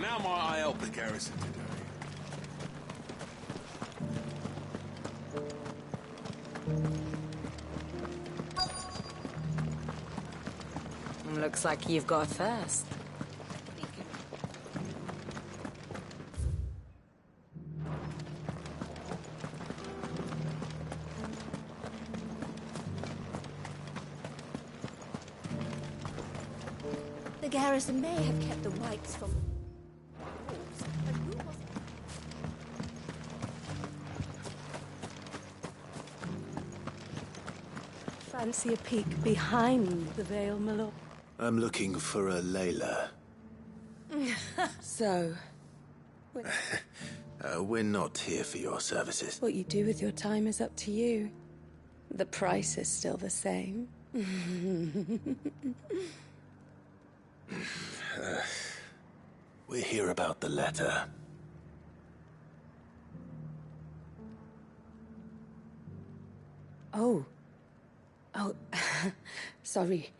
And how might I help the garrison today? Looks like you've got a thirst. The garrison may have kept the whites from wolves, but who was it? Fancy a peek behind the veil, my lord? I'm looking for a Layla. So, We're not here for your services. what you do with your time is up to you. The price is still the same. We're here about the letter. Oh. Sorry.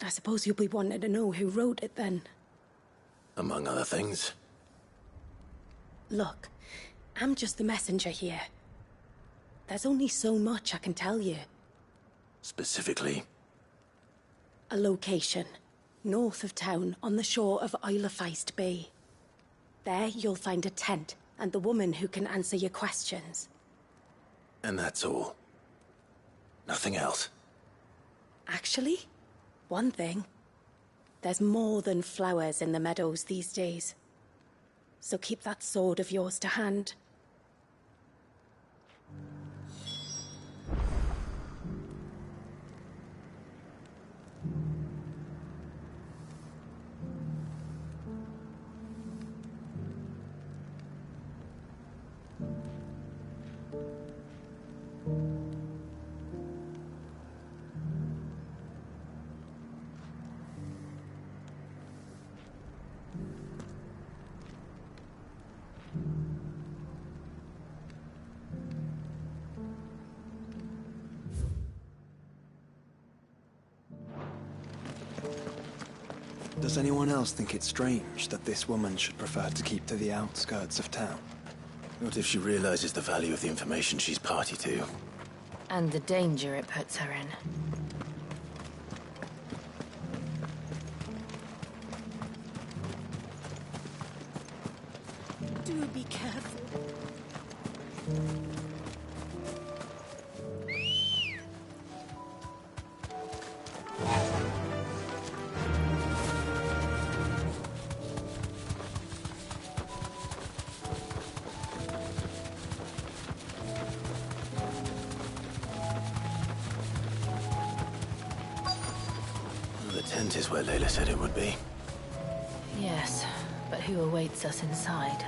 I suppose you'll be wanting to know who wrote it then. Among other things. Look, I'm just the messenger here. There's only so much I can tell you. Specifically, A location, north of town, on the shore of Isle of Feist Bay. There you'll find a tent and the woman who can answer your questions. and that's all. Nothing else. Actually, one thing. There's more than flowers in the meadows these days. So keep that sword of yours to hand. Does anyone else think it's strange that this woman should prefer to keep to the outskirts of town? What if she realizes the value of the information she's party to? And the danger it puts her in. Do be careful. The tent is where Layla said it would be. Yes, but who awaits us inside?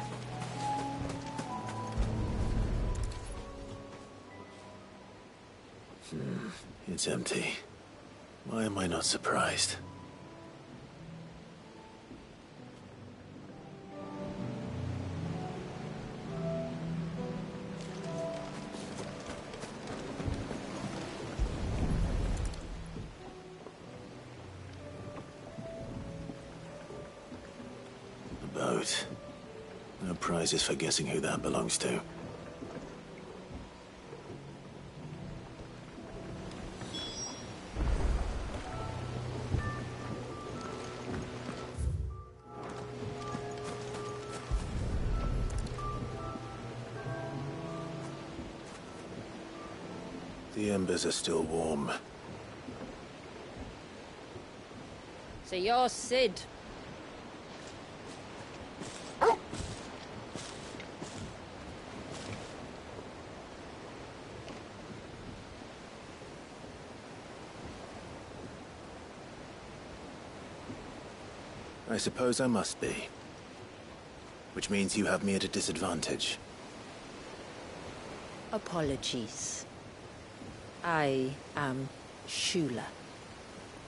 It's empty. Why am I not surprised? A boat. No prizes for guessing who that belongs to. The embers are still warm. So you're Sid. I suppose I must be. Which means you have me at a disadvantage. Apologies. I am Shula,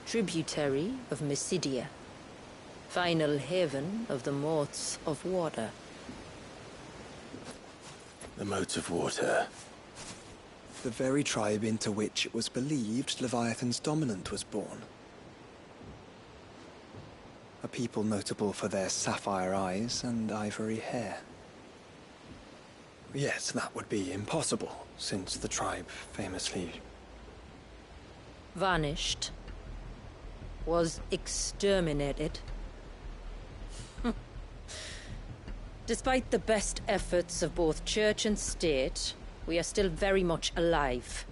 tributary of Mysidia, final haven of the Moths of Water. The motes of water. The very tribe into which it was believed Leviathan's dominant was born. A a people notable for their sapphire eyes and ivory hair. Yet that would be impossible, since the tribe famously... vanished. Was exterminated. Despite the best efforts of both church and state, we are still very much alive.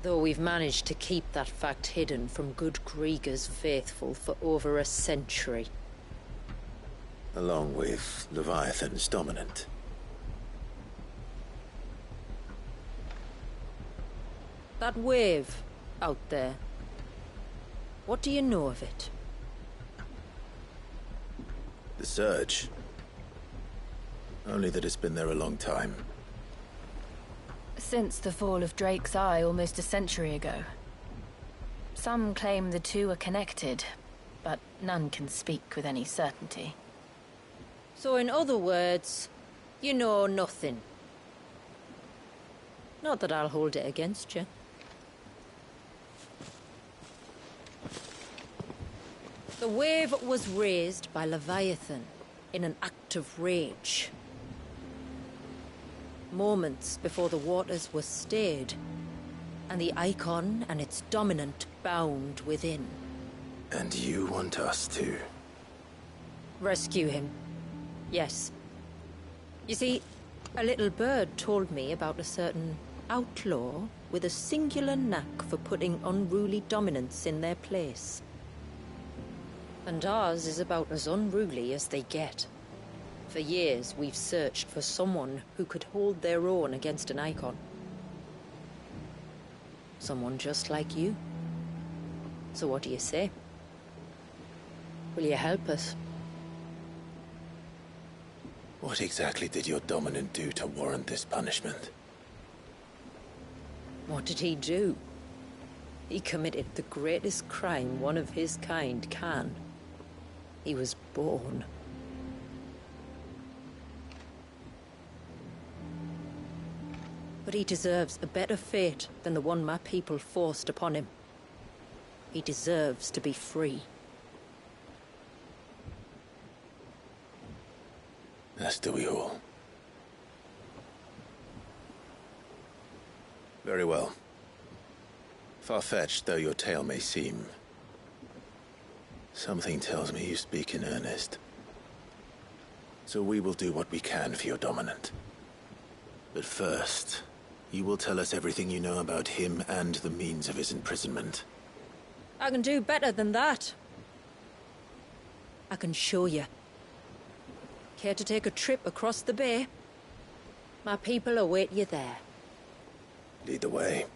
Though we've managed to keep that fact hidden from good Krieger's faithful for over a century. Along with Leviathan's dominant. That wave out there. What do you know of it? The Surge. Only that it's been there a long time. Since the fall of Drake's Eye almost a century ago. Some claim the two are connected, but none can speak with any certainty. So in other words, you know nothing. Not that I'll hold it against you. The wave was raised by Leviathan in an act of rage. Moments before the waters were stayed, and the icon and its dominant bound within. And you want us to... rescue him. Yes. You see, a little bird told me about a certain outlaw with a singular knack for putting unruly dominants in their place. And ours is about as unruly as they get. For years, we've searched for someone who could hold their own against an icon. Someone just like you. So what do you say? Will you help us? What exactly did your dominant do to warrant this punishment? What did he do? He committed the greatest crime one of his kind can. He was born. But he deserves a better fate than the one my people forced upon him. He deserves to be free. As do we all. Very well. Far-fetched though your tale may seem, something tells me you speak in earnest. So we will do what we can for your dominant. But first, you will tell us everything you know about him and the means of his imprisonment. I can do better than that. I can show you. Care to take a trip across the bay? My people await you there. Lead the way.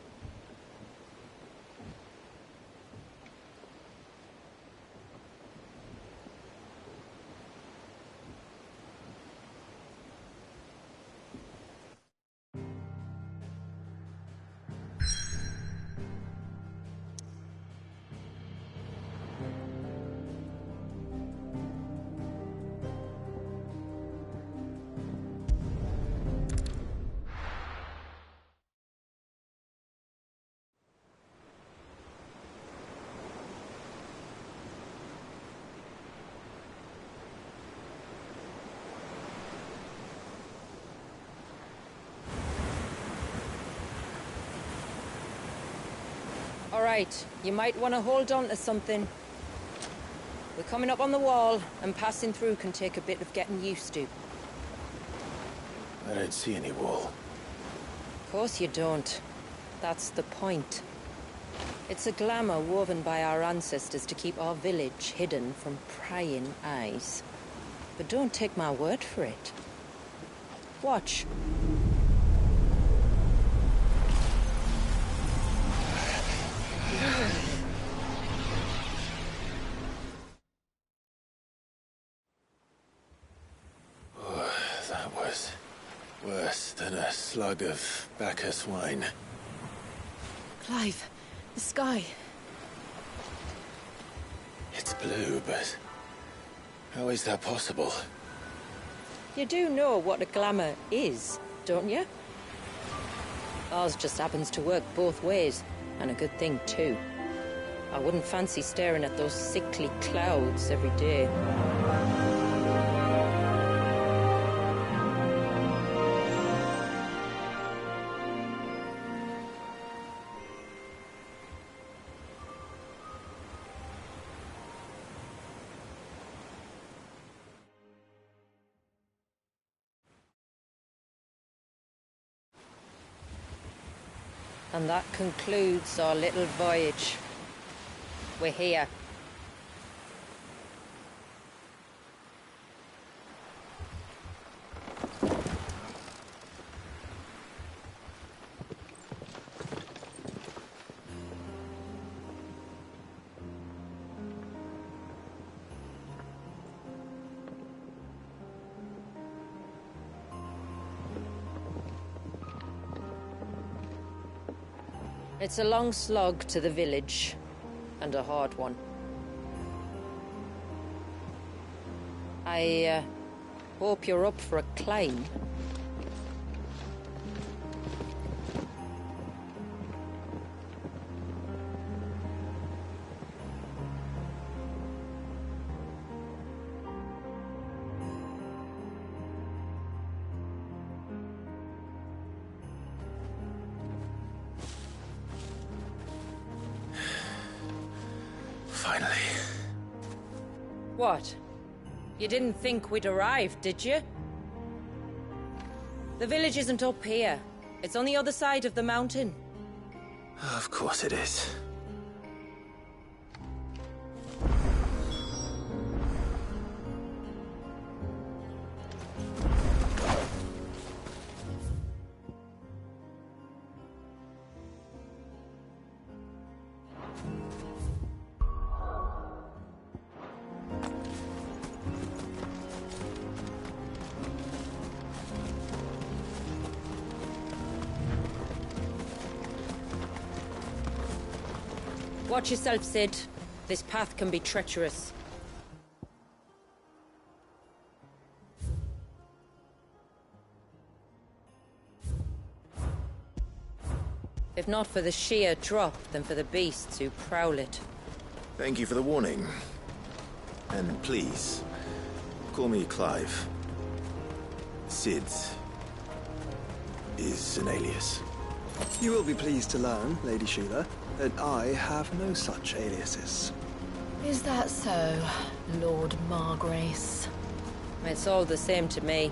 All right, you might want to hold on to something. We're coming up on the wall, and passing through can take a bit of getting used to. I don't see any wall. Of course you don't. That's the point. It's a glamour woven by our ancestors to keep our village hidden from prying eyes. But don't take my word for it. Watch. That was worse than a slug of Bacchus wine. Clive, the sky. It's blue, but how is that possible? You do know what a glamour is, don't you? Ours just happens to work both ways, and a good thing too. I wouldn't fancy staring at those sickly clouds every day. And that concludes our little voyage. We're here. It's a long slog to the village, and a hard one. I hope you're up for a climb. Finally. What? You didn't think we'd arrived, did you? The village isn't up here. It's on the other side of the mountain. Of course it is. Watch yourself, Sid. This path can be treacherous. If not for the sheer drop, then for the beasts who prowl it. Thank you for the warning. And please, call me Clive. Sid is an alias. You will be pleased to learn, Lady Sheila, that I have no such aliases. Is that so, Lord Margrace? It's all the same to me.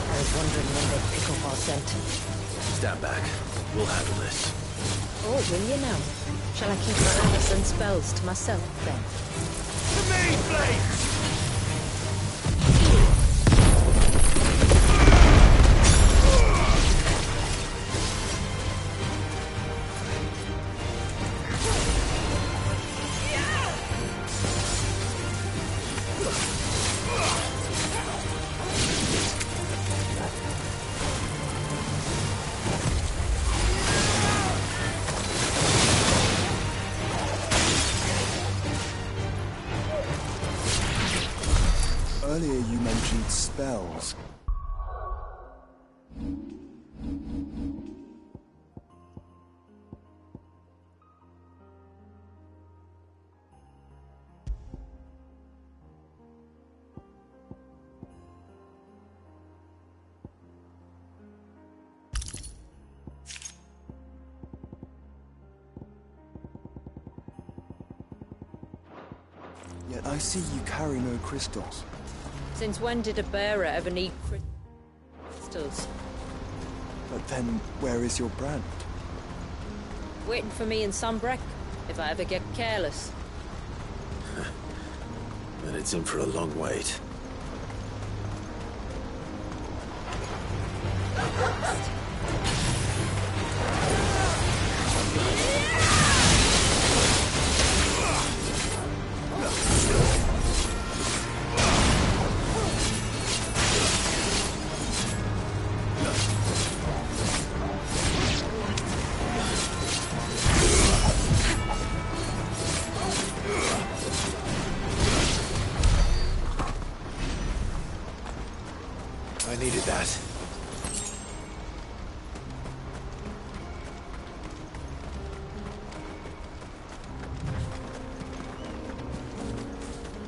I was wondering when they'd pick up our scent. Stand back. We'll handle this. Oh, will you now? Shall I keep my eyes and spells to myself, then? To me, please! Earlier you mentioned spells. Yet I see you carry no crystals. Since when did a bearer ever need crystals? But then, where is your brand? Waiting for me in Sunbreck, if I ever get careless. Then it's in for a long wait.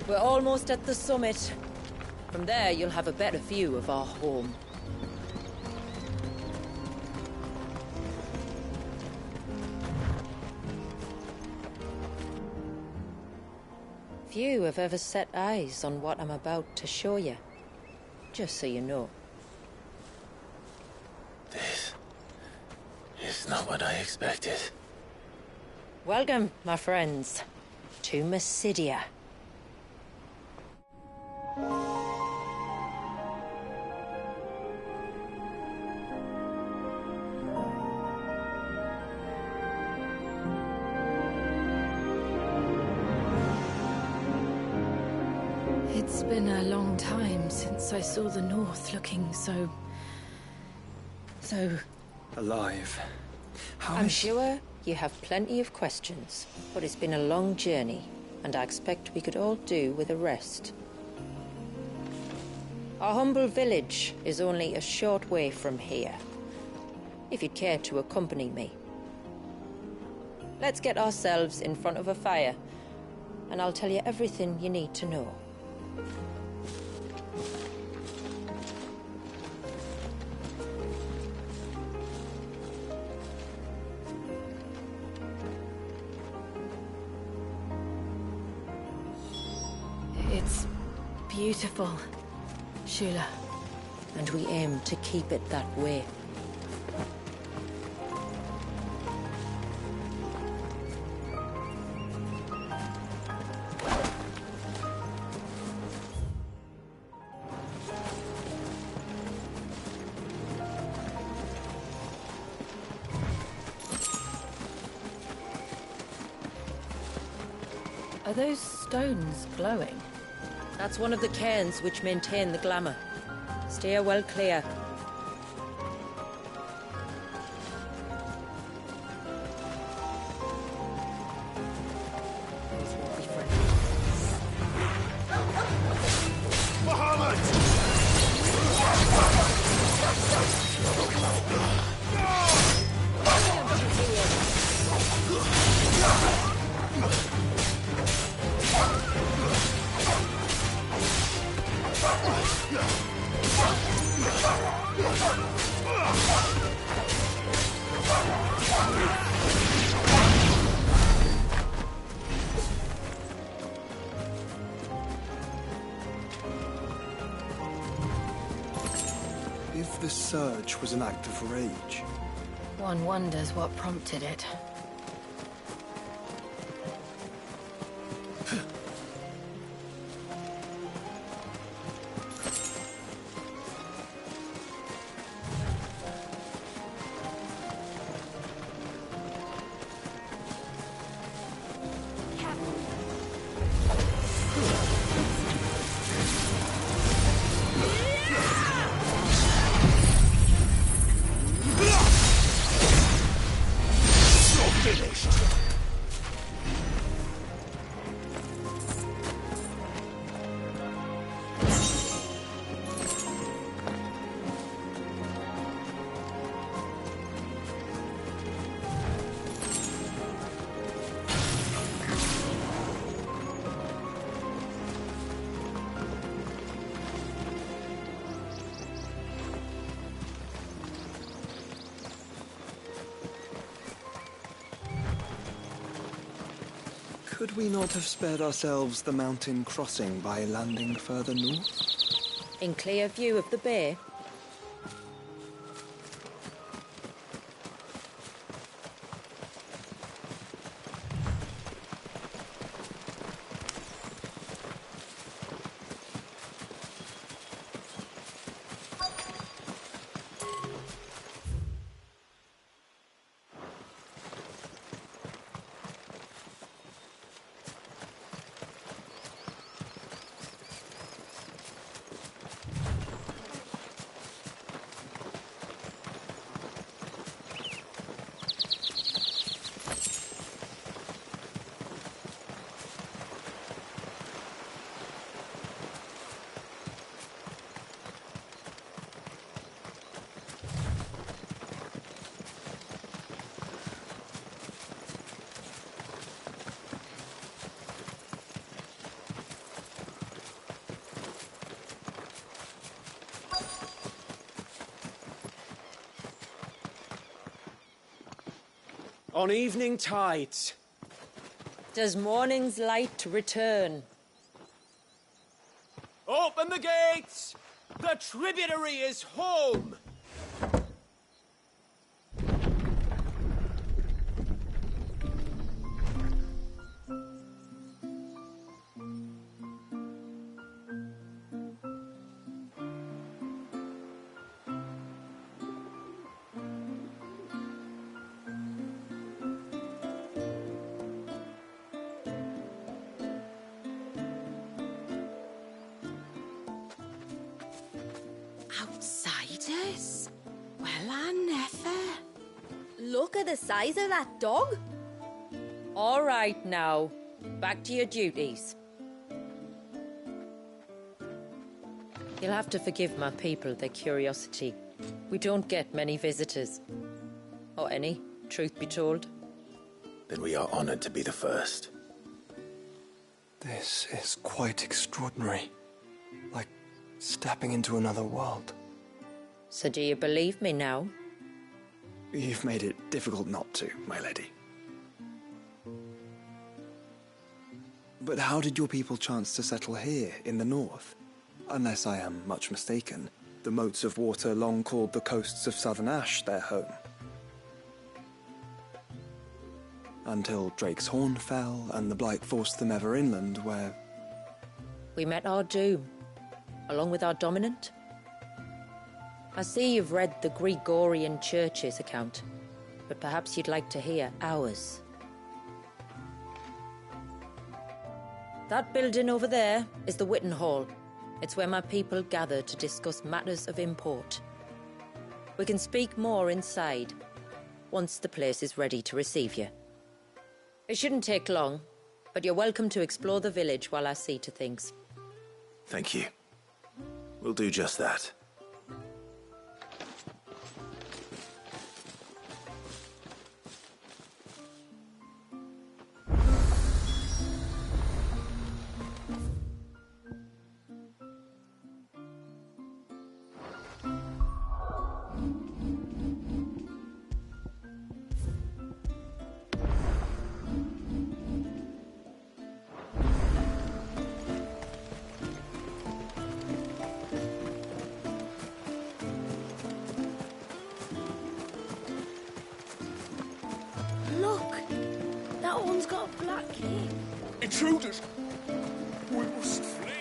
We're almost at the summit. From there, you'll have a better view of our home. Few have ever set eyes on what I'm about to show you. Just so you know. This is not what I expected. Welcome, my friends, to Mysidia. It's been a long time since I saw the North looking so... Alive. I'm sure you have plenty of questions, but it's been a long journey, and I expect we could all do with a rest. Our humble village is only a short way from here, if you'd care to accompany me. Let's get ourselves in front of a fire, and I'll tell you everything you need to know. It's beautiful, Shula. And we aim to keep it that way. Are those stones glowing? That's one of the cairns which maintain the glamour. Steer well clear. These won't be friendly. If the surge was an act of rage, One wonders what prompted it. could we not have spared ourselves the mountain crossing by landing further north? In clear view of the bay? on evening tides. Does morning's light return? Open the gates! The tributary is home! Outsiders? Well, I never. Look at the size of that dog. All right now, back to your duties. You'll have to forgive my people their curiosity. We don't get many visitors. Or any, truth be told. Then we are honored to be the first. This is quite extraordinary. Like stepping into another world. So do you believe me now? You've made it difficult not to, my lady. But how did your people chance to settle here in the north? Unless I am much mistaken, the moats of water long called the coasts of Southern Ash their home. Until Drake's Horn fell and the Blight forced them ever inland, where... We met our doom, along with our dominant. I see you've read the Gregorian Church's account, but perhaps you'd like to hear ours. That building over there is the Witten Hall. It's where my people gather to discuss matters of import. We can speak more inside, once the place is ready to receive you. It shouldn't take long, but you're welcome to explore the village while I see to things. Thank you. We'll do just that. Look! That one's got a black cape. Intruders! We must flee!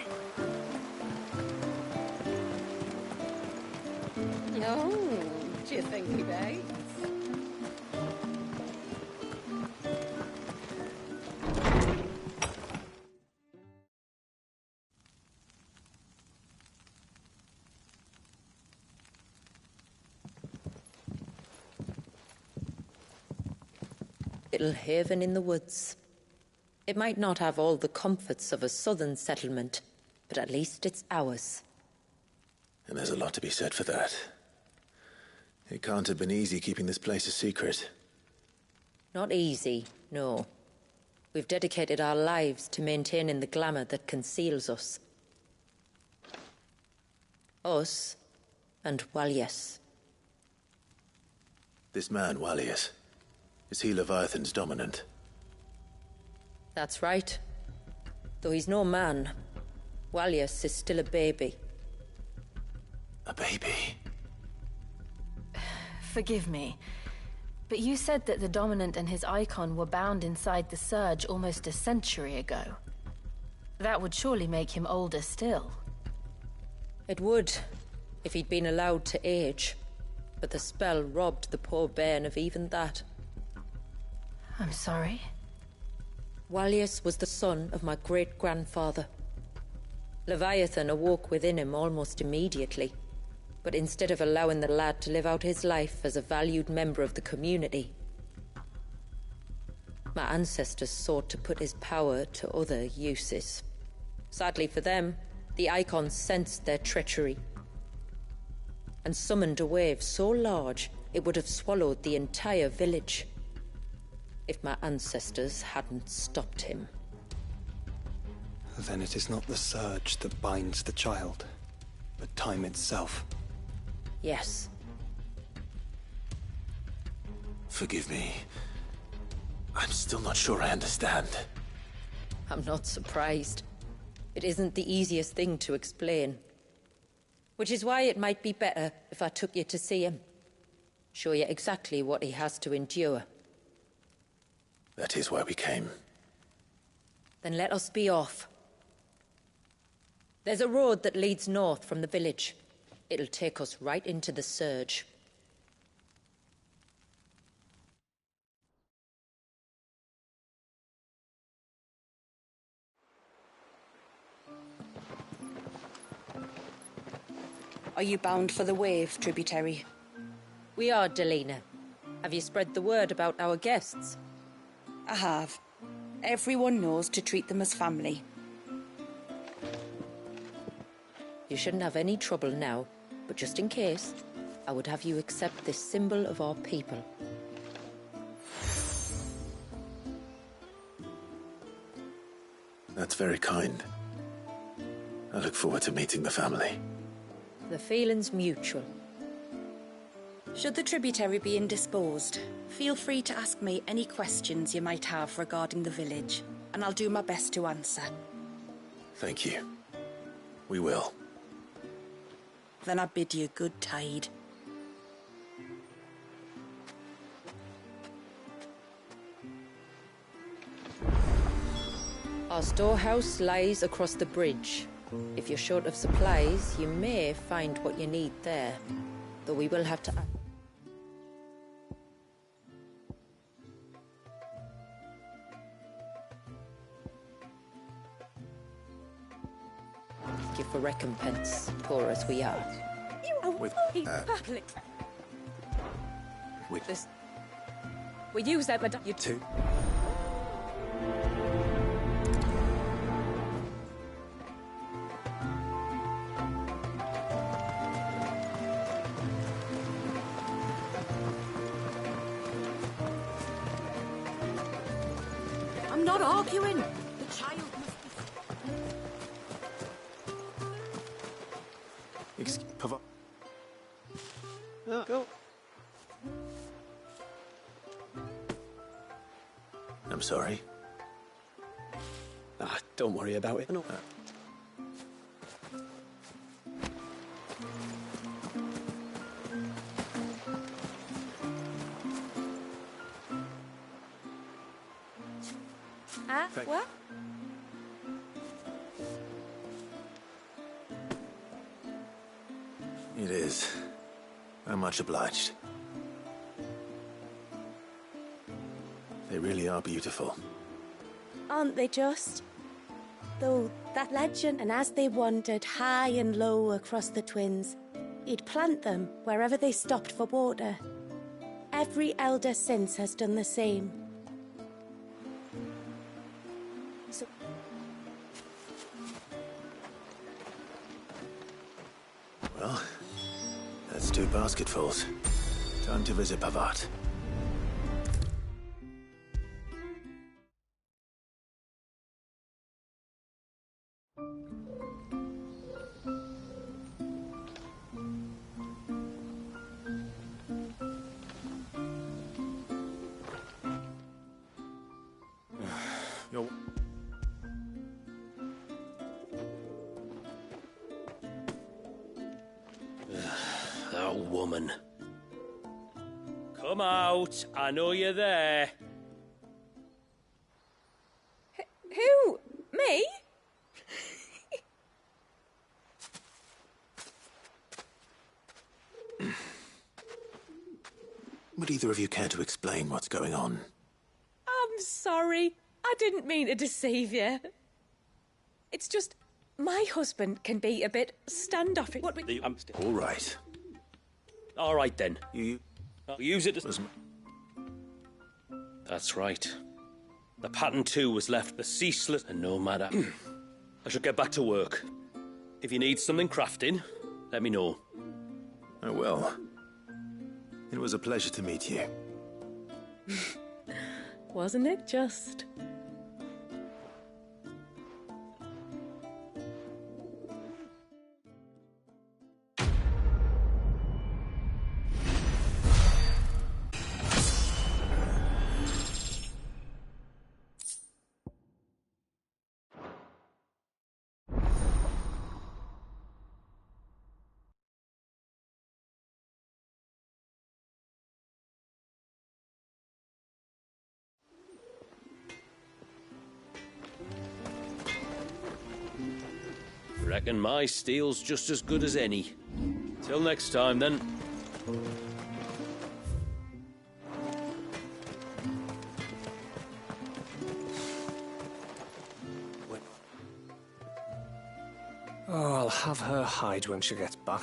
Oh, do you think he bites? Little haven in the woods. It might not have all the comforts of a southern settlement, but at least it's ours. And there's a lot to be said for that. It can't have been easy keeping this place a secret. Not easy, no. We've dedicated our lives to maintaining the glamour that conceals us. Us and Walyas. This man, Walyas, is he Leviathan's dominant? That's right. Though he's no man, Walyas is still a baby. A baby? Forgive me, but you said that the Dominant and his icon were bound inside the Surge almost a century ago. That would surely make him older still. It would, if he'd been allowed to age. But the spell robbed the poor bairn of even that. I'm sorry. Walyas was the son of my great-grandfather. Leviathan awoke within him almost immediately. But instead of allowing the lad to live out his life as a valued member of the community, my ancestors sought to put his power to other uses. Sadly for them, the Icons sensed their treachery and summoned a wave so large it would have swallowed the entire village if my ancestors hadn't stopped him. Then it is not the surge that binds the child, but time itself. Yes. Forgive me, I'm still not sure I understand. I'm not surprised. It isn't the easiest thing to explain. Which is why it might be better if I took you to see him. Show you exactly what he has to endure. That is why we came. Then let us be off. There's a road that leads north from the village. It'll take us right into the surge. Are you bound for the Wave tributary? We are, Delina. Have you spread the word about our guests? I have. Everyone knows to treat them as family. You shouldn't have any trouble now, but just in case, I would have you accept this symbol of our people. That's very kind. I look forward to meeting the family. The feeling's mutual. Should the tributary be indisposed, feel free to ask me any questions you might have regarding the village, and I'll do my best to answer. Thank you. We will. Then I bid you good tide. Our storehouse lies across the bridge. If you're short of supplies, you may find what you need there. Though we will have to... Ask you for recompense, poor as we are. This... We use that, but... You too. I'm not arguing. The child must be... Go. I'm sorry. Don't worry about it. What? It is. I'm much obliged. They really are beautiful. Aren't they just? Though that legend, and as they wandered high and low across the Twins, he'd plant them wherever they stopped for water. Every elder since has done the same. So... Well, that's 2 basketfuls. Time to visit Pavat. Yo. That woman. Come out. I know you're there. Who? Me? Would either of you care to explain what's going on? I'm sorry. I didn't mean to deceive you. It's just, my husband can be a bit standoffish. All right. All right, then. You I'll use it as... That's right. The pattern 2 was left the ceaseless, and no matter. I should get back to work. If you need something crafting, let me know. I will. It was a pleasure to meet you. Wasn't it just? Reckon my steel's just as good as any. Till next time, then. Oh, I'll have her hide when she gets back.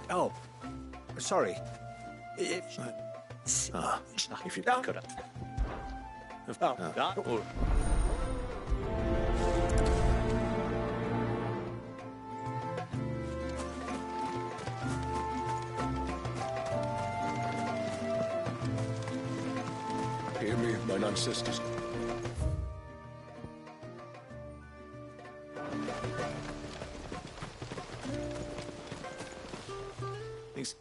Oh, sorry. If you could have. Hear me, mine ancestors. Thanks.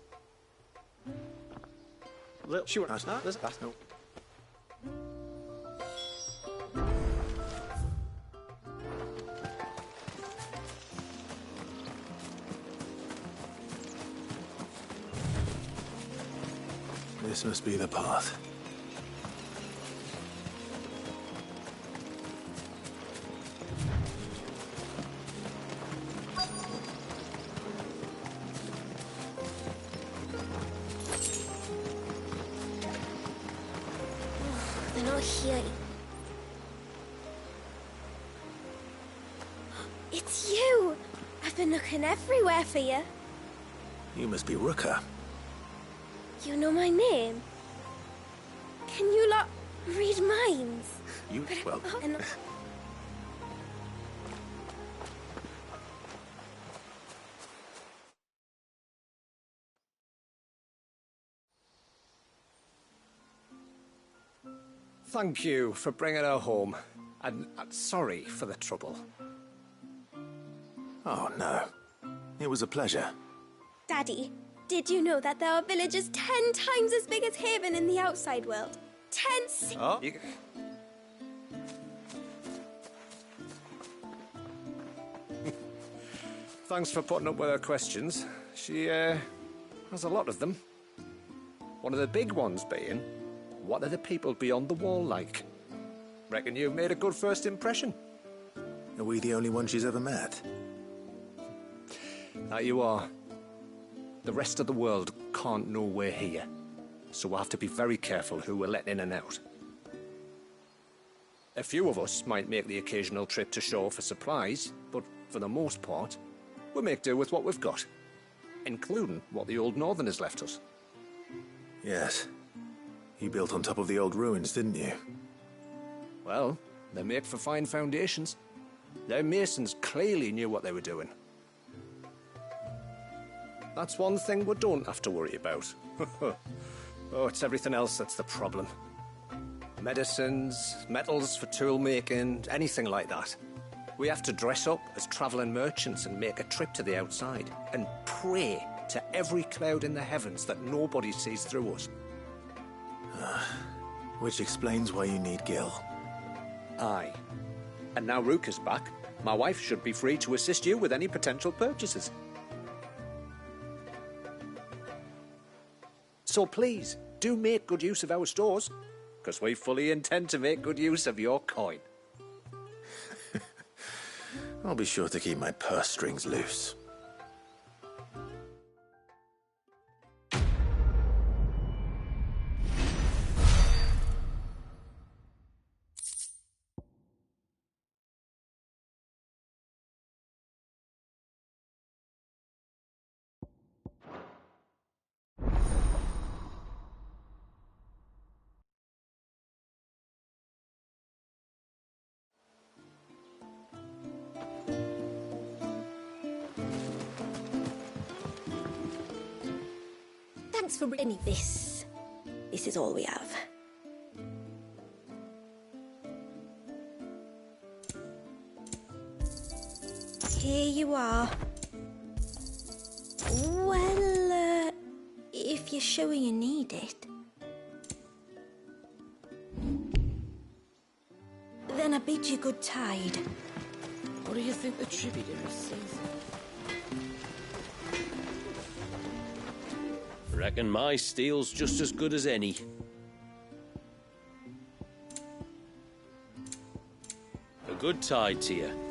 Little, sure, that's not. That's no. This must be the path. They're not here. It's you! I've been looking everywhere for you. You must be Rooker. You know my name? Can you lot read minds? You, well... Thank you for bringing her home. And sorry for the trouble. Oh, no. It was a pleasure. Daddy, did you know that there are villages 10 times as big as Haven in the outside world? 10... Oh? Thanks for putting up with her questions. She, has a lot of them. One of the big ones being, what are the people beyond the wall like? Reckon you've made a good first impression. Are we the only one she's ever met? That you are. The rest of the world can't know we're here, so we'll have to be very careful who we're letting in and out. A few of us might make the occasional trip to shore for supplies, but for the most part, we'll make do with what we've got, including what the old Northerners left us. Yes. You built on top of the old ruins, didn't you? Well, they make for fine foundations. Their masons clearly knew what they were doing. That's one thing we don't have to worry about. Oh, it's everything else that's the problem. Medicines, metals for tool making, anything like that. We have to dress up as travelling merchants and make a trip to the outside and pray to every cloud in the heavens that nobody sees through us. Which explains why you need Gil. Aye. And now Rook is back, my wife should be free to assist you with any potential purchases. So please, do make good use of our stores, because we fully intend to make good use of your coin. I'll be sure to keep my purse strings loose. Thanks for bringing me this. This is all we have. Here you are. Well, if you're sure you need it, then I bid you good tide. What do you think the tributary says? Reckon my steel's just as good as any. A good tide to you.